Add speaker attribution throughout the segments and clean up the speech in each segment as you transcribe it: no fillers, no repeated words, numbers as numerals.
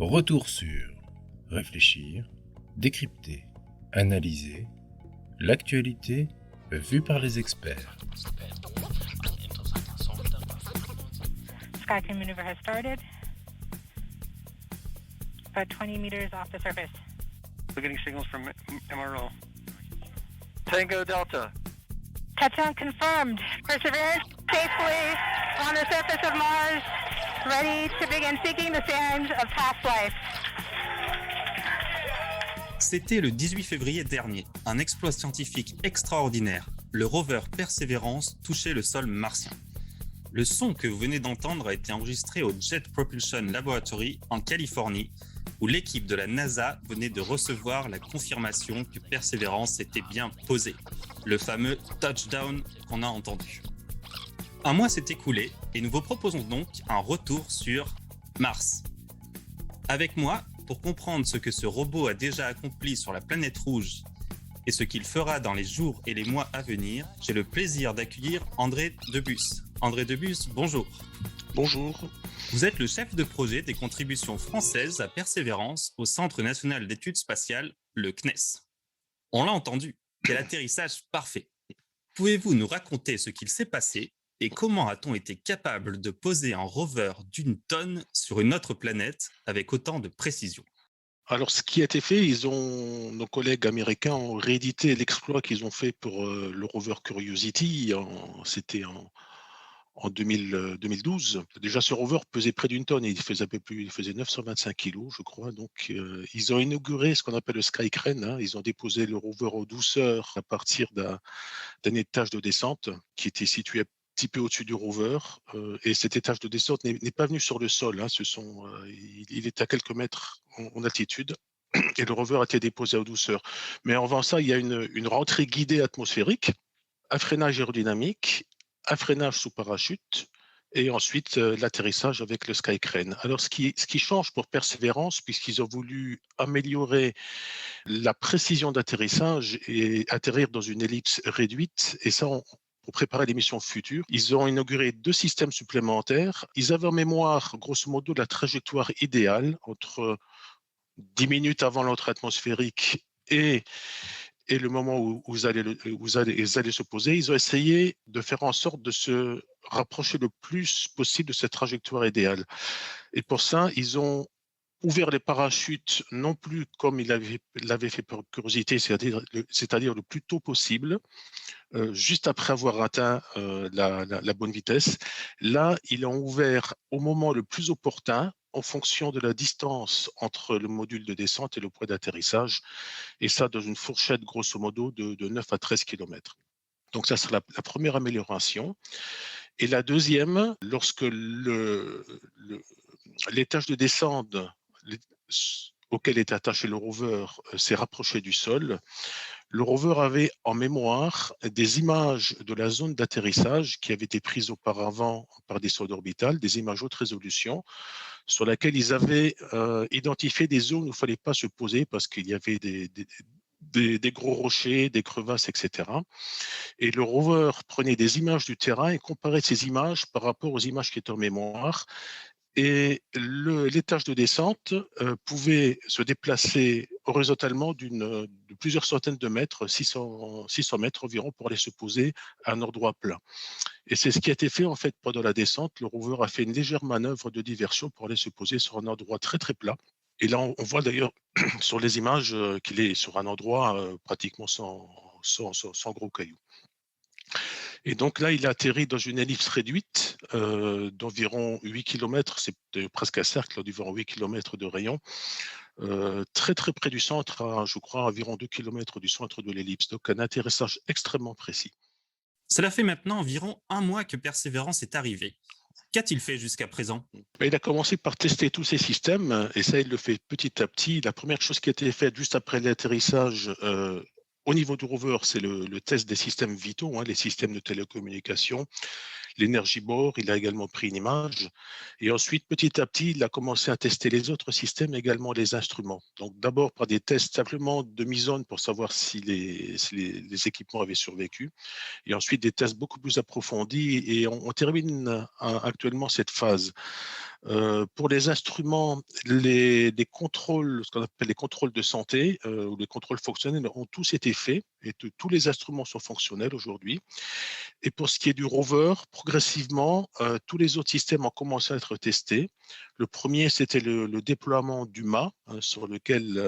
Speaker 1: Retour sur réfléchir, décrypter, analyser l'actualité vue par les experts.
Speaker 2: SkyTeam maneuver has started. About 20 meters off the surface.
Speaker 3: We're getting signals from MRO. Tango Delta.
Speaker 2: Touchdown confirmed. Perseverance safely on the surface of Mars, ready to begin seeking the sands of past life.
Speaker 4: C'était le 18 février dernier, un exploit scientifique extraordinaire. Le rover Perseverance touchait le sol martien. Le son que vous venez d'entendre a été enregistré au Jet Propulsion Laboratory en Californie, où l'équipe de la NASA venait de recevoir la confirmation que Perseverance était bien posée. Le fameux touchdown qu'on a entendu. Un mois s'est écoulé et nous vous proposons donc un retour sur Mars. Avec moi, pour comprendre ce que ce robot a déjà accompli sur la planète rouge et ce qu'il fera dans les jours et les mois à venir, j'ai le plaisir d'accueillir André Debus. André Debus, bonjour.
Speaker 5: Bonjour.
Speaker 4: Vous êtes le chef de projet des contributions françaises à Persévérance au Centre national d'études spatiales, le CNES. On l'a entendu, quel atterrissage parfait. Pouvez-vous nous raconter ce qu'il s'est passé et comment a-t-on été capable de poser un rover d'1 tonne sur une autre planète avec autant de précision ?
Speaker 5: Alors, ce qui a été fait, nos collègues américains ont réédité l'exploit qu'ils ont fait pour le rover Curiosity. C'était en 2012. Déjà, ce rover pesait près d'1 tonne et il faisait un peu plus, il faisait 925 kilos, je crois. Donc, ils ont inauguré ce qu'on appelle le Sky Crane. Ils ont déposé le rover en douceur à partir d'un étage de descente qui était situé un petit peu au-dessus du rover. Et cet étage de descente n'est pas venu sur le sol. Il est à quelques mètres en altitude. Et le rover a été déposé en douceur. Mais avant ça, il y a une rentrée guidée atmosphérique, un freinage aérodynamique, un freinage sous parachute et ensuite l'atterrissage avec le Sky Crane. Alors, ce qui change pour Persévérance, puisqu'ils ont voulu améliorer la précision d'atterrissage et atterrir dans une ellipse réduite, et ça, pour préparer les missions futures, ils ont inauguré 2 systèmes supplémentaires. Ils avaient en mémoire, grosso modo, la trajectoire idéale entre 10 minutes avant l'entrée atmosphérique et le moment où ils allaient se poser. Ils ont essayé de faire en sorte de se rapprocher le plus possible de cette trajectoire idéale. Et pour ça, ils ont ouvert les parachutes non plus comme ils l'avaient fait par curiosité, c'est-à-dire le plus tôt possible, juste après avoir atteint la bonne vitesse. Là, ils l'ont ouvert au moment le plus opportun, en fonction de la distance entre le module de descente et le point d'atterrissage, et ça dans une fourchette grosso modo de 9 à 13 km. Donc ça, c'est la première amélioration. Et la deuxième, lorsque l'étage de descente auquel était attaché le rover s'est rapproché du sol, le rover avait en mémoire des images de la zone d'atterrissage qui avaient été prises auparavant par des sondes orbitales, des images haute résolution, sur lesquelles ils avaient identifié des zones où il ne fallait pas se poser parce qu'il y avait des gros rochers, des crevasses, etc. Et le rover prenait des images du terrain et comparait ces images par rapport aux images qui étaient en mémoire. Et l'étage de descente pouvait se déplacer horizontalement de plusieurs centaines de mètres, 600 mètres environ, pour aller se poser à un endroit plat. Et c'est ce qui a été fait en fait pendant la descente. Le rover a fait une légère manœuvre de diversion pour aller se poser sur un endroit très très plat. Et là, on voit d'ailleurs sur les images qu'il est sur un endroit pratiquement sans gros cailloux. Et donc là, il a atterri dans une ellipse réduite d'environ 8 km, c'est presque un cercle d'environ 8 km de rayon, très très près du centre, je crois environ 2 km du centre de l'ellipse, donc un atterrissage extrêmement précis.
Speaker 4: Cela fait maintenant environ 1 mois que Persévérance est arrivé. Qu'a-t-il fait jusqu'à présent ?
Speaker 5: Il a commencé par tester tous ces systèmes, et ça, il le fait petit à petit. La première chose qui a été faite juste après l'atterrissage, au niveau du rover, c'est le test des systèmes vitaux, les systèmes de télécommunication, l'Energy Bore, il a également pris une image. Et ensuite, petit à petit, il a commencé à tester les autres systèmes, également les instruments. Donc d'abord par des tests simplement de mise-on pour savoir si les équipements avaient survécu. Et ensuite des tests beaucoup plus approfondis. Et on termine actuellement cette phase. Pour les instruments, les contrôles, ce qu'on appelle les contrôles de santé ou les contrôles fonctionnels ont tous été faits et tous les instruments sont fonctionnels aujourd'hui. Et pour ce qui est du rover, progressivement, tous les autres systèmes ont commencé à être testés. Le premier, c'était le déploiement du mât, sur lequel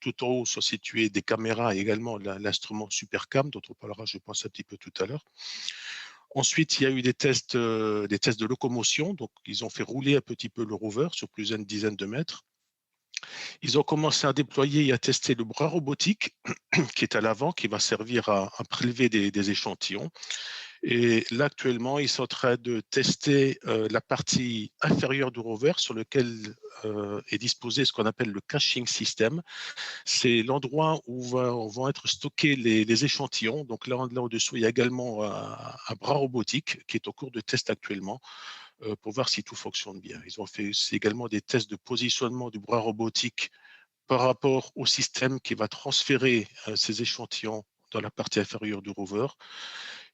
Speaker 5: tout en haut sont situées des caméras et également l'instrument Supercam, dont on parlera, je pense, un petit peu tout à l'heure. Ensuite, il y a eu des tests de locomotion. Donc, ils ont fait rouler un petit peu le rover sur plusieurs dizaines de mètres. Ils ont commencé à déployer et à tester le bras robotique qui est à l'avant, qui va servir à prélever des échantillons. Et là, actuellement, ils sont en train de tester la partie inférieure du rover sur lequel est disposé ce qu'on appelle le caching system. C'est l'endroit où vont être stockés les échantillons. Donc là au-dessous, il y a également un bras robotique qui est en cours de test actuellement pour voir si tout fonctionne bien. Ils ont fait également des tests de positionnement du bras robotique par rapport au système qui va transférer ces échantillons dans la partie inférieure du rover.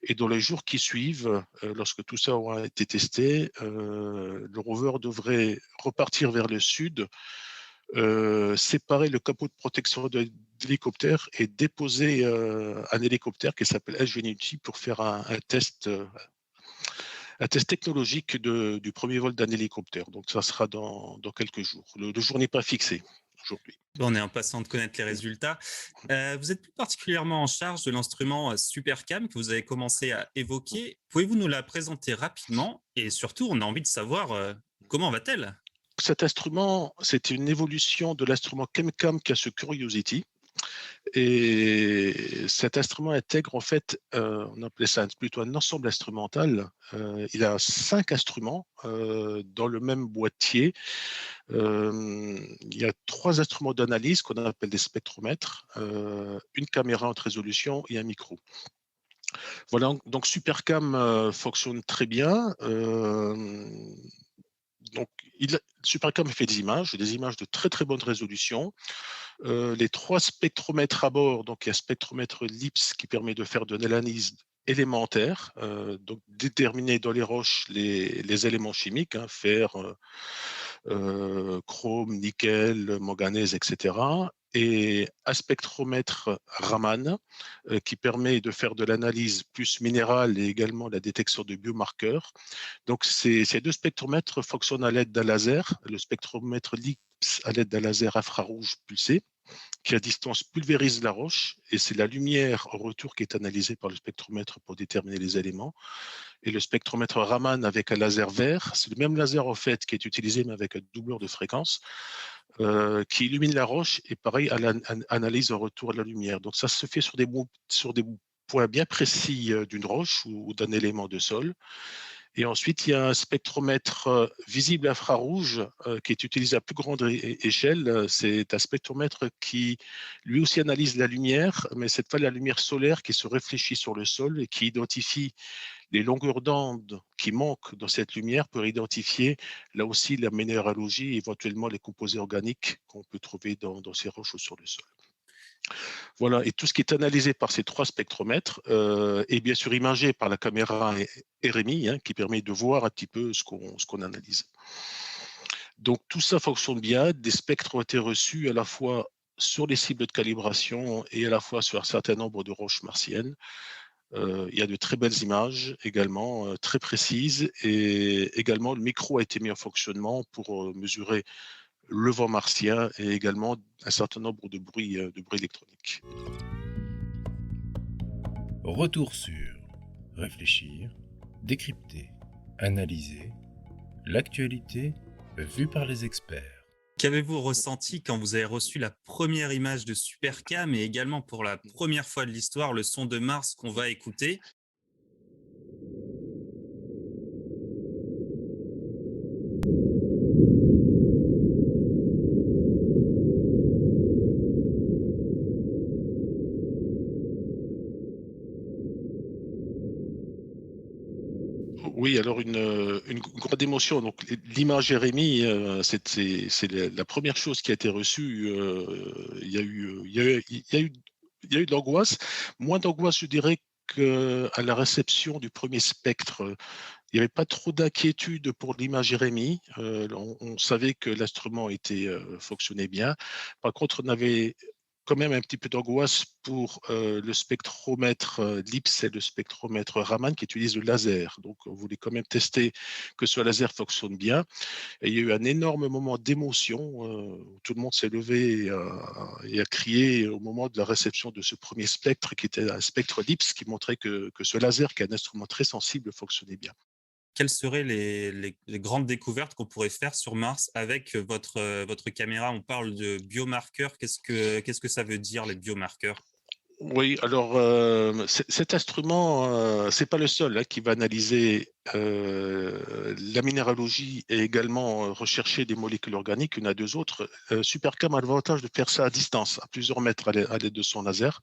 Speaker 5: Et dans les jours qui suivent, lorsque tout ça aura été testé, le rover devrait repartir vers le sud, séparer le capot de protection de l'hélicoptère et déposer un hélicoptère qui s'appelle Ingenuity pour faire un test technologique du premier vol d'un hélicoptère. Donc ça sera dans quelques jours. Le jour n'est pas fixé aujourd'hui.
Speaker 4: On est impatient de connaître les résultats. Vous êtes plus particulièrement en charge de l'instrument Supercam que vous avez commencé à évoquer. Pouvez-vous nous la présenter rapidement? Et surtout, on a envie de savoir comment va-t-elle?
Speaker 5: Cet instrument, c'est une évolution de l'instrument ChemCam qui a ce Curiosity. Et cet instrument intègre en fait, on appelait ça plutôt un ensemble instrumental. Il a 5 instruments dans le même boîtier. Il y a 3 instruments d'analyse qu'on appelle des spectromètres, une caméra haute résolution et un micro. Voilà, donc Supercam fonctionne très bien. Donc, Supercam fait des images de très très bonne résolution. Les 3 spectromètres à bord, donc il y a un spectromètre LIPS qui permet de faire de l'analyse élémentaire, donc déterminer dans les roches les éléments chimiques, fer, chrome, nickel, manganèse, etc. Et un spectromètre Raman qui permet de faire de l'analyse plus minérale et également la détection de biomarqueurs. Donc ces 2 spectromètres fonctionnent à l'aide d'un laser, le spectromètre LIPS à l'aide d'un laser infrarouge pulsé qui à distance pulvérise la roche et c'est la lumière en retour qui est analysée par le spectromètre pour déterminer les éléments. Et le spectromètre Raman avec un laser vert, c'est le même laser en fait qui est utilisé mais avec un doubleur de fréquence qui illumine la roche et pareil analyse en retour de la lumière. Donc ça se fait sur des points bien précis d'une roche ou d'un élément de sol. Et ensuite, il y a un spectromètre visible infrarouge qui est utilisé à plus grande échelle. C'est un spectromètre qui, lui aussi, analyse la lumière, mais cette fois, la lumière solaire qui se réfléchit sur le sol et qui identifie les longueurs d'onde qui manquent dans cette lumière pour identifier, là aussi, la minéralogie et éventuellement les composés organiques qu'on peut trouver dans ces roches ou sur le sol. Voilà, et tout ce qui est analysé par ces 3 spectromètres est bien sûr imagé par la caméra RMI qui permet de voir un petit peu ce qu'on analyse. Donc tout ça fonctionne bien, des spectres ont été reçus à la fois sur les cibles de calibration et à la fois sur un certain nombre de roches martiennes. Il y a de très belles images également, très précises, et également le micro a été mis en fonctionnement pour mesurer le vent martien et également un certain nombre de bruits électroniques.
Speaker 1: Retour sur réfléchir, décrypter, analyser, l'actualité vue par les experts.
Speaker 4: Qu'avez-vous ressenti quand vous avez reçu la première image de Supercam et également pour la première fois de l'histoire le son de Mars qu'on va écouter?
Speaker 5: une grande émotion. Donc, l'image RMI, c'est la première chose qui a été reçue. Il y a eu de l'angoisse. Moins d'angoisse, je dirais, qu'à la réception du premier spectre. Il n'y avait pas trop d'inquiétude pour l'image RMI. On savait que l'instrument fonctionnait bien. Par contre, on avait quand même un petit peu d'angoisse pour le spectromètre LIPS et le spectromètre Raman qui utilise le laser. Donc, on voulait quand même tester que ce laser fonctionne bien. Et il y a eu un énorme moment d'émotion où tout le monde s'est levé et a crié au moment de la réception de ce premier spectre qui était un spectre LIPS qui montrait que ce laser, qui est un instrument très sensible, fonctionnait bien.
Speaker 4: Quelles seraient les grandes découvertes qu'on pourrait faire sur Mars avec votre caméra? On parle de biomarqueurs. Qu'est-ce que ça veut dire, les biomarqueurs?
Speaker 5: Oui, alors cet instrument, c'est pas le seul qui va analyser la minéralogie et également rechercher des molécules organiques. Il y en a deux autres. Supercam a l'avantage de faire ça à distance, à plusieurs mètres à l'aide de son laser.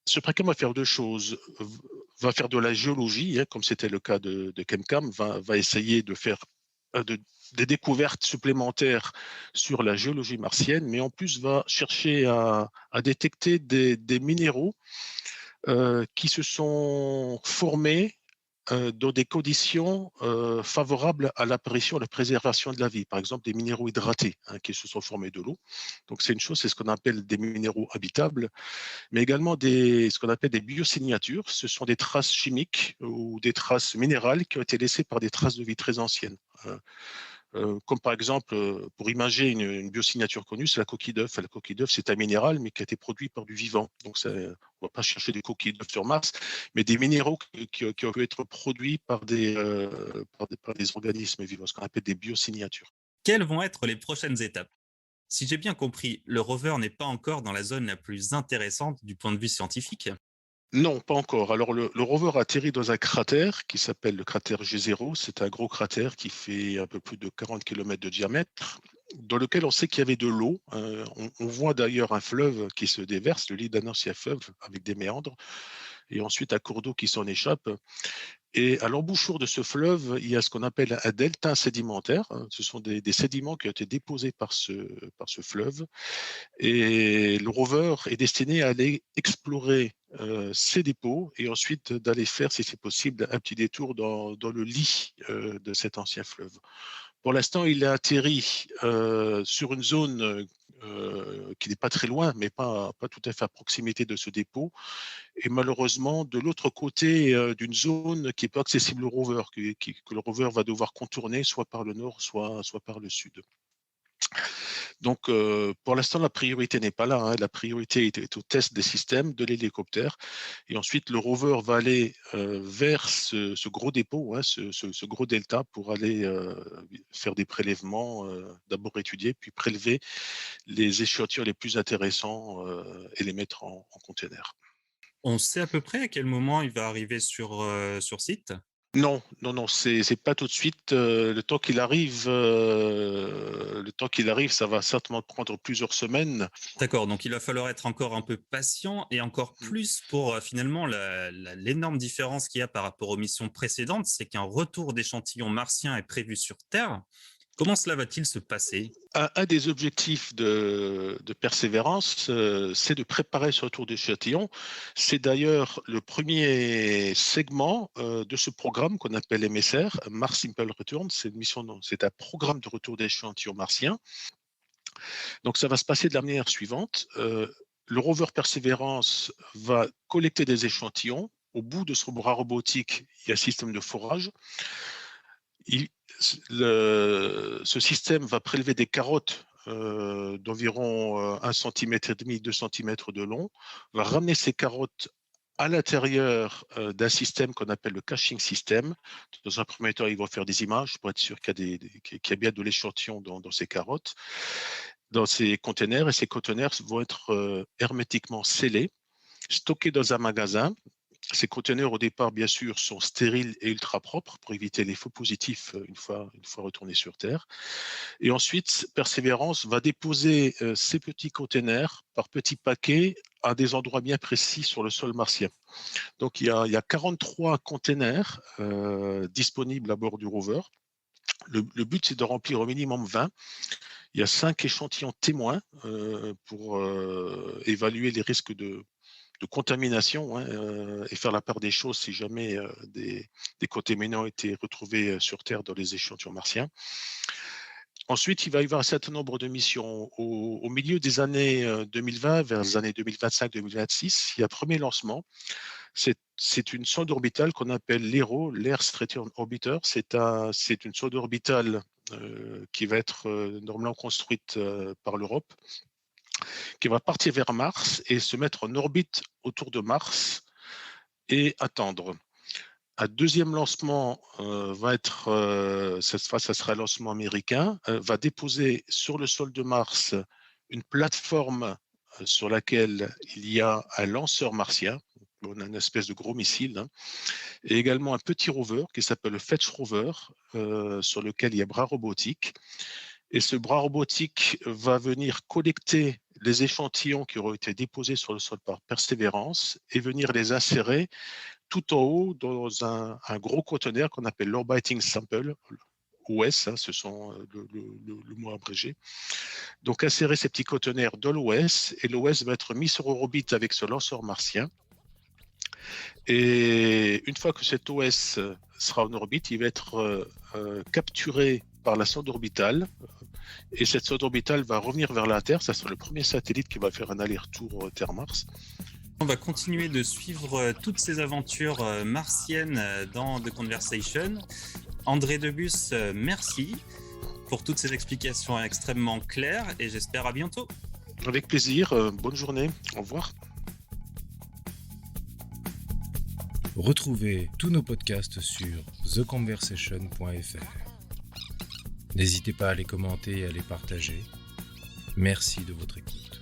Speaker 5: Supercam va faire deux choses. Va faire de la géologie, comme c'était le cas de ChemCam, va essayer de faire des découvertes supplémentaires sur la géologie martienne, mais en plus va chercher à détecter des minéraux qui se sont formés dans des conditions favorables à l'apparition et à la préservation de la vie. Par exemple, des minéraux hydratés qui se sont formés de l'eau. Donc, c'est une chose, c'est ce qu'on appelle des minéraux habitables, mais également ce qu'on appelle des biosignatures. Ce sont des traces chimiques ou des traces minérales qui ont été laissées par des traces de vie très anciennes. Comme par exemple, pour imager une biosignature connue, c'est la coquille d'œuf. La coquille d'œuf, c'est un minéral, mais qui a été produit par du vivant. Donc, on ne va pas chercher des coquilles d'œuf sur Mars, mais des minéraux qui ont pu être produits par des organismes vivants, ce qu'on appelle des biosignatures.
Speaker 4: Quelles vont être les prochaines étapes? Si j'ai bien compris, le rover n'est pas encore dans la zone la plus intéressante du point de vue scientifique.
Speaker 5: Non, pas encore. Alors, le rover a atterri dans un cratère qui s'appelle le cratère G0. C'est un gros cratère qui fait un peu plus de 40 km de diamètre, dans lequel on sait qu'il y avait de l'eau. On voit d'ailleurs un fleuve qui se déverse, le lit d'un ancien fleuve avec des méandres, et ensuite un cours d'eau qui s'en échappe. Et à l'embouchure de ce fleuve, il y a ce qu'on appelle un delta sédimentaire. Ce sont des sédiments qui ont été déposés par ce fleuve. Et le rover est destiné à aller explorer ces dépôts et ensuite d'aller faire, si c'est possible, un petit détour dans le lit de cet ancien fleuve. Pour l'instant, il a atterri sur une zone qui n'est pas très loin, mais pas tout à fait à proximité de ce dépôt. Et malheureusement, de l'autre côté d'une zone qui n'est pas accessible au rover, que le rover va devoir contourner soit par le nord, soit par le sud. Donc, pour l'instant, la priorité n'est pas là. La priorité est au test des systèmes, de l'hélicoptère. Et ensuite, le rover va aller vers ce gros dépôt, ce gros delta, pour aller faire des prélèvements, d'abord étudier, puis prélever les échantillons les plus intéressants et les mettre en container.
Speaker 4: On sait à peu près à quel moment il va arriver sur site?
Speaker 5: Non, c'est pas tout de suite. Le temps qu'il arrive, ça va certainement prendre plusieurs semaines.
Speaker 4: D'accord, donc il va falloir être encore un peu patient et encore plus pour finalement l'énorme différence qu'il y a par rapport aux missions précédentes, c'est qu'un retour d'échantillons martiens est prévu sur Terre. Comment cela va-t-il se passer?
Speaker 5: Un des objectifs de Persévérance, c'est de préparer ce retour d'échantillons. C'est d'ailleurs le premier segment de ce programme qu'on appelle MSR, Mars Simple Return. C'est un programme de retour d'échantillons martiens. Donc ça va se passer de la manière suivante. Le rover Persévérance va collecter des échantillons. Au bout de son bras robotique, il y a un système de forage. Ce système va prélever des carottes d'environ 1,5 cm, 2 cm de long, va ramener ces carottes à l'intérieur d'un système qu'on appelle le caching system. Dans un premier temps, ils vont faire des images pour être sûr qu'il y a bien de l'échantillon dans ces carottes, dans ces containers, et ces containers vont être hermétiquement scellés, stockés dans un magasin. Ces conteneurs, au départ, bien sûr, sont stériles et ultra propres pour éviter les faux positifs une fois retournés sur Terre. Et ensuite, Persévérance va déposer ces petits conteneurs par petits paquets à des endroits bien précis sur le sol martien. Donc il y a 43 containers disponibles à bord du rover. Le but, c'est de remplir au minimum 20. Il y a 5 échantillons témoins pour évaluer les risques de contamination et faire la part des choses si jamais des contaminants ont été retrouvés sur Terre dans les échantillons martiens. Ensuite, il va y avoir un certain nombre de missions. Au milieu des années 2020, vers les années 2025-2026, il y a un premier lancement. C'est une sonde orbitale qu'on appelle l'ERO, l'Earth Return Orbiter. C'est une sonde orbitale qui va être normalement construite par l'Europe, qui va partir vers Mars et se mettre en orbite autour de Mars et attendre. Un deuxième lancement va être, cette fois, ça sera un lancement américain, va déposer sur le sol de Mars une plateforme sur laquelle il y a un lanceur martien. On a une espèce de gros missile, et également un petit rover qui s'appelle le Fetch Rover, sur lequel il y a bras robotique. Et ce bras robotique va venir collecter les échantillons qui auront été déposés sur le sol par Persévérance et venir les insérer tout en haut dans un gros conteneur qu'on appelle l'Orbiting Sample, OS, ce sont le mot abrégé. Donc insérer ces petits conteneurs dans l'OS, et l'OS va être mis sur orbite avec ce lanceur martien. Et une fois que cet OS sera en orbite, il va être capturé par la sonde orbitale. Et cette sonde orbitale va revenir vers la Terre. Ça sera le premier satellite qui va faire un aller-retour Terre-Mars.
Speaker 4: On va continuer de suivre toutes ces aventures martiennes dans The Conversation. André Debus, merci pour toutes ces explications extrêmement claires et j'espère à bientôt.
Speaker 5: Avec plaisir. Bonne journée. Au revoir.
Speaker 1: Retrouvez tous nos podcasts sur theconversation.fr. N'hésitez pas à les commenter et à les partager. Merci de votre écoute.